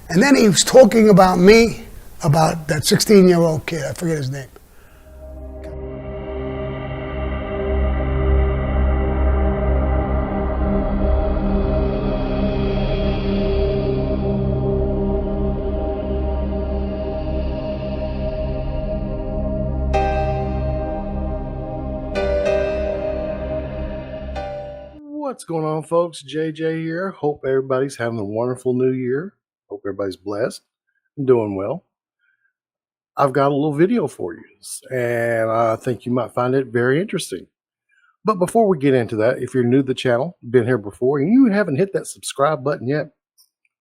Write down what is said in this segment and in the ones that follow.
And then he was talking about me, about that 16-year-old kid. I forget his name. What's going on, folks? JJ here. Hope everybody's having a wonderful new year. Hope everybody's blessed and doing well. I've got a little video for you, and I think you might find it very interesting. But before we get into that, if you're new to the channel, been here before, and you haven't hit that subscribe button yet,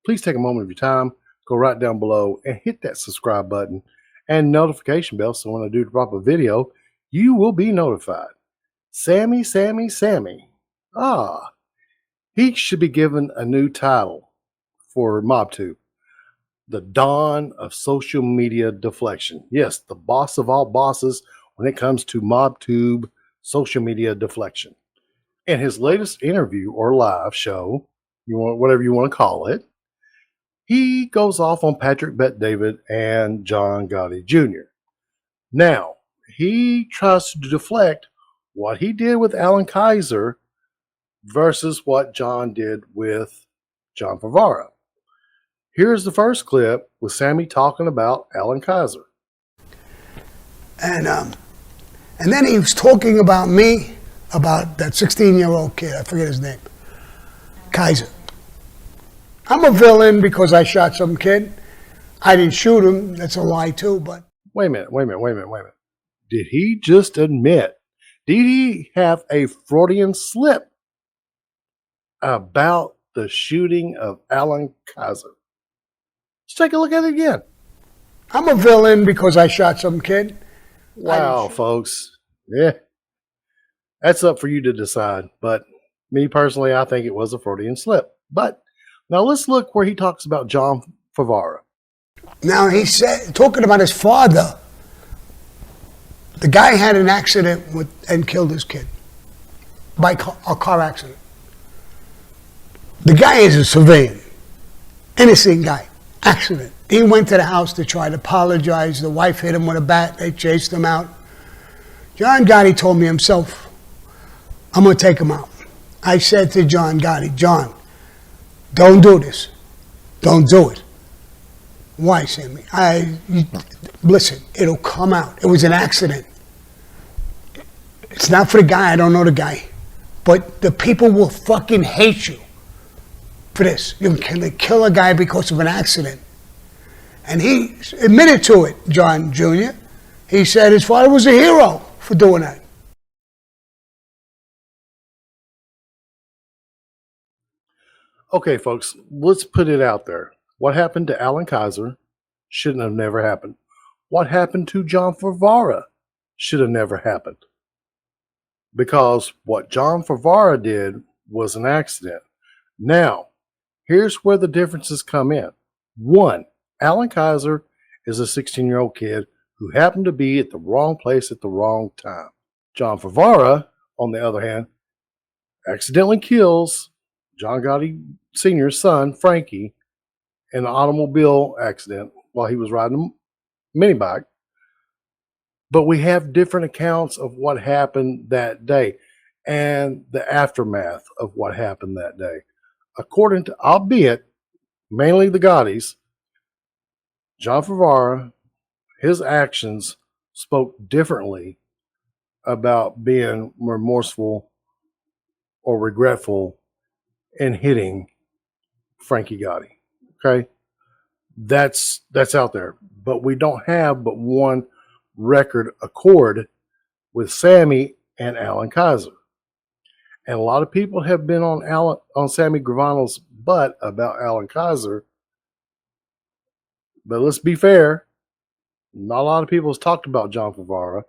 please take a moment of your time, go right down below and hit that subscribe button and notification bell so when I do drop a video, you will be notified. Sammy. He should be given a new title for MobTube. The Dawn of Social Media Deflection. Yes, the boss of all bosses when it comes to MobTube social media deflection. In his latest interview or live show, whatever you want to call it, he goes off on Patrick Bet-David and John Gotti Jr. Now, he tries to deflect what he did with Alan Kaizer versus what John did with John Favara. Here's the first clip with Sammy talking about Alan Kaizer. And then he was talking about me, about that 16-year-old kid. I forget his name. Kaiser. I'm a villain because I shot some kid. I didn't shoot him. That's a lie too, but... Wait a minute. Did he just admit, did he have a Freudian slip about the shooting of Alan Kaiser? Let's take a look at it again. I'm a villain because I shot some kid. Wow, folks. Yeah. That's up for you to decide. But me personally, I think it was a Freudian slip. But now let's look where he talks about John Favara. Now he said, talking about his father, the guy had an accident and killed his kid by a car accident. The guy is a civilian, innocent guy, accident. He went to the house to try to apologize. The wife hit him with a bat. They chased him out. John Gotti told me himself, I'm going to take him out. I said to John Gotti, John, don't do this. Don't do it. Why, Sammy? Listen, it'll come out. It was an accident. It's not for the guy. I don't know the guy. But the people will fucking hate you for this. You can kill a guy because of an accident. And he admitted to it, John Jr. He said his father was a hero for doing that. Okay, folks, let's put it out there. What happened to Alan Kaiser shouldn't have never happened. What happened to John Favara should have never happened. Because what John Favara did was an accident. Now, here's where the differences come in. One, Alan Kaiser is a 16-year-old kid who happened to be at the wrong place at the wrong time. John Favara, on the other hand, accidentally kills John Gotti Sr.'s son, Frankie, in an automobile accident while he was riding a mini bike. But we have different accounts of what happened that day and the aftermath of what happened that day. According to, albeit mainly the Gottis, John Favara, his actions spoke differently about being remorseful or regretful in hitting Frankie Gotti. Okay? That's out there. But we don't have but one record accord with Sammy and Alan Kaizer. And a lot of people have been on Sammy Gravano's butt about Alan Kaizer. But let's be fair, not a lot of people has talked about John Favara.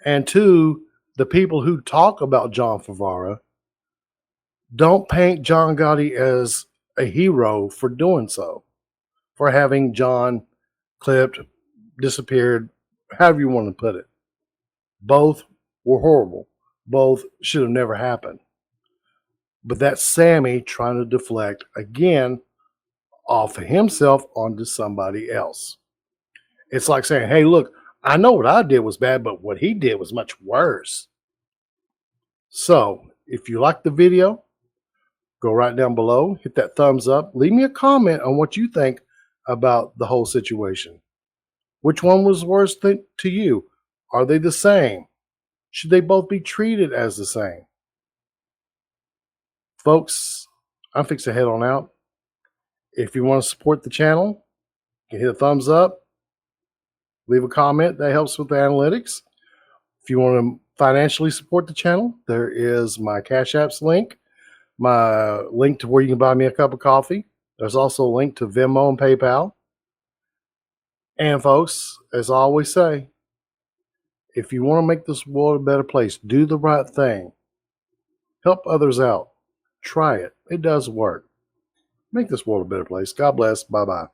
And two, the people who talk about John Favara don't paint John Gotti as a hero for doing so, for having John clipped, disappeared, however you want to put it. Both were horrible. Both should have never happened. But that's Sammy trying to deflect, again, off of himself onto somebody else. It's like saying, hey, look, I know what I did was bad, but what he did was much worse. So if you like the video, go right down below, hit that thumbs up, leave me a comment on what you think about the whole situation. Which one was worse to you? Are they the same? Should they both be treated as the same? Folks, I'm fixing to head on out. If you want to support the channel, you can hit a thumbs up, leave a comment. That helps with the analytics. If you want to financially support the channel, there is my Cash Apps link, my link to where you can buy me a cup of coffee. There's also a link to Venmo and PayPal. And folks, as I always say, if you want to make this world a better place, do the right thing. Help others out. Try it. It does work. Make this world a better place. God bless. Bye-bye.